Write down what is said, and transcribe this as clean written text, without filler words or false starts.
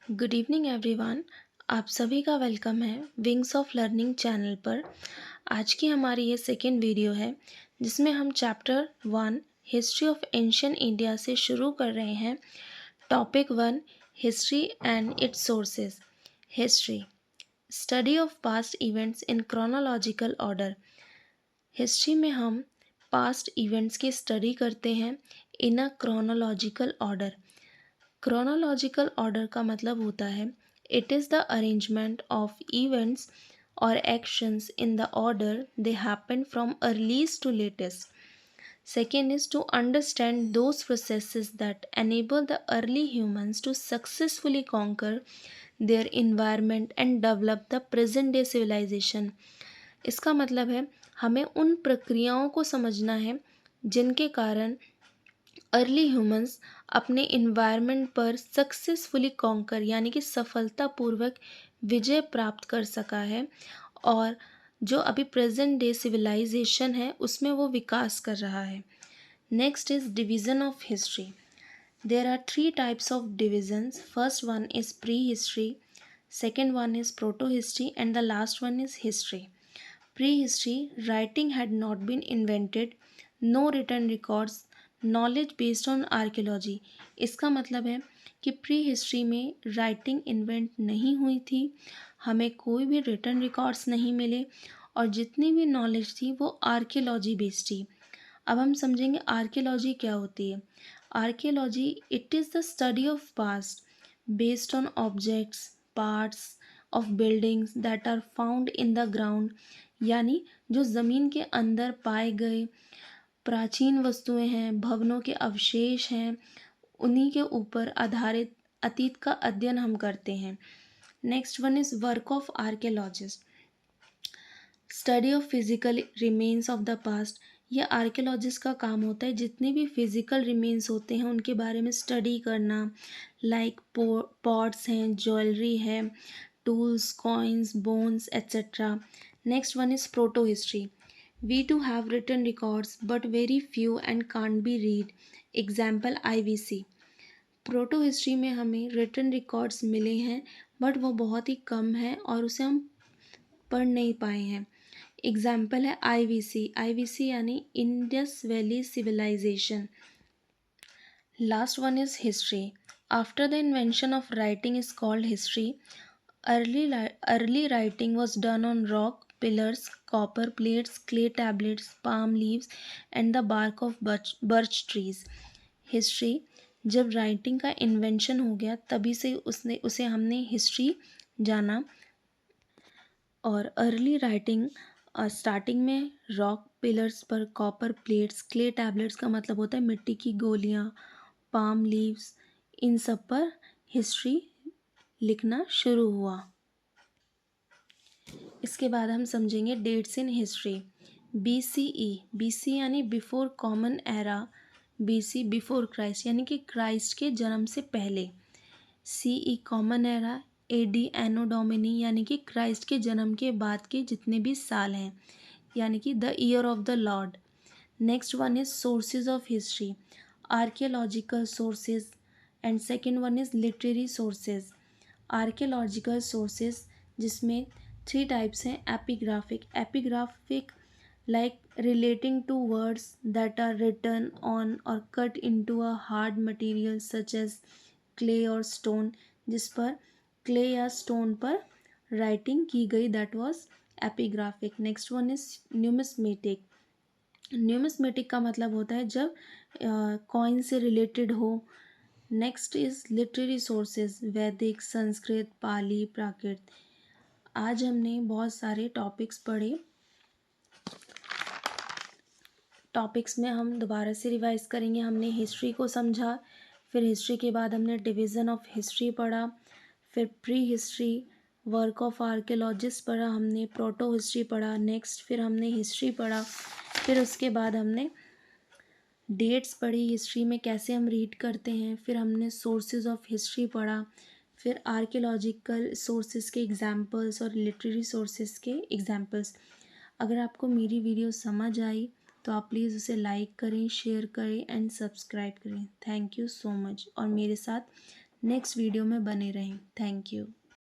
Good evening everyone. आप सभी का वेलकम है विंग्स ऑफ लर्निंग चैनल पर। आज की हमारी ये सेकेंड वीडियो है जिसमें हम chapter 1 history of ancient India से शुरू कर रहे हैं। Topic 1 history and its sources. History study of past events in chronological order. History में हम पास्ट इवेंट्स की स्टडी करते हैं in a chronological order. Chronological order का मतलब होता है it is the arrangement of events और actions in the order they happen from earliest to latest. Second is to understand those processes that enable the early humans to successfully conquer their environment and develop the present day civilization. इसका मतलब है हमें उन प्रक्रियाओं को समझना है जिनके कारण अर्ली ह्यूमंस अपने इन्वायरमेंट पर सक्सेसफुली कॉन्कर यानी कि सफलतापूर्वक विजय प्राप्त कर सका है और जो अभी प्रेजेंट डे सिविलाइजेशन है उसमें वो विकास कर रहा है। Next is division of history. There are 3 types of divisions. First one is prehistory, second one is protohistory and the last one is history. Prehistory writing had not been invented, no written records, knowledge based on archaeology. इसका मतलब है कि prehistory में writing invent नहीं हुई थी, हमें कोई भी रिटन रिकॉर्ड्स नहीं मिले और जितनी भी नॉलेज थी वो आर्कियोलॉजी बेस्ड थी। अब हम समझेंगे आर्कियोलॉजी क्या होती है। Archaeology it is the study of past based on objects, parts of buildings that are found in the ground, यानी जो ज़मीन के अंदर पाए गए प्राचीन वस्तुएं हैं, भवनों के अवशेष हैं, उन्हीं के ऊपर आधारित अतीत का अध्ययन हम करते हैं। Next one is work of archaeologist, study of physical remains of the past. यह आर्कियोलॉजिस्ट का काम होता है जितने भी फिजिकल रिमेन्स होते हैं उनके बारे में स्टडी करना, लाइक पॉट्स हैं, ज्वेलरी है, tools, coins, bones etcetera. Next one is protohistory. We do have written records but very few and can't be read. Example IVC। Protohistory में हमें रिटन रिकॉर्ड्स मिले हैं but वो बहुत ही कम है और उसे हम पढ़ नहीं पाए हैं। एग्जाम्पल है IVC यानी Indus valley civilisation. Last one is history. After the invention of writing is called history. Early writing was done on rock pillars, copper plates, clay tablets, palm leaves and the bark of birch trees. History जब writing का invention हो गया तभी से उसे हमने history जाना। और अर्ली राइटिंग स्टार्टिंग में रॉक पिलर्स पर, कॉपर प्लेट्स, क्ले टैबलेट्स का मतलब होता है मिट्टी की गोलियाँ, पाम लीव्स, इन सब पर हिस्ट्री लिखना शुरू हुआ। इसके बाद हम समझेंगे डेट्स इन हिस्ट्री। BCE यानी before common era, BC before Christ यानी कि क्राइस्ट के जन्म से पहले, CE कॉमन एरा, AD एनो डोमिनी यानी कि क्राइस्ट के जन्म के बाद के जितने भी साल हैं, यानी कि the year of the Lord. Next one is sources of history, archaeological sources and second one is literary sources. Archaeological sources जिसमें 3 टाइप्स हैं। Epigraphic like relating to words that are written on or cut into a hard material such as clay or stone, जिस पर clay या stone पर writing की गई, that was epigraphic. next one is numismatic. numismatic का मतलब होता है जब कॉइन से रिलेटेड हो। नेक्स्ट इज लिटरेरी सोर्सेज, वैदिक, संस्कृत, पाली, प्राकृत। आज हमने बहुत सारे टॉपिक्स पढ़े। टॉपिक्स में हम दोबारा से रिवाइज करेंगे। हमने हिस्ट्री को समझा, फिर हिस्ट्री के बाद हमने डिवीज़न ऑफ हिस्ट्री पढ़ा, फिर pre history, work of archaeologist पढ़ा, हमने प्रोटो हिस्ट्री पढ़ा, नेक्स्ट फिर हमने हिस्ट्री पढ़ा, फिर उसके बाद हमने डेट्स पढ़ी, हिस्ट्री में कैसे हम रीड करते हैं, फिर हमने सोर्सेज ऑफ हिस्ट्री पढ़ा, फिर आर्कियोलॉजिकल सोर्सेज के एग्जाम्पल्स और लिटरेरी सोर्सेज के एग्जाम्पल्स। अगर आपको मेरी वीडियो समझ आई तो आप प्लीज़ उसे लाइक करें, शेयर करें एंड सब्सक्राइब करें। थैंक यू सो मच और मेरे साथ नेक्स्ट वीडियो में बने रहें। Thank you.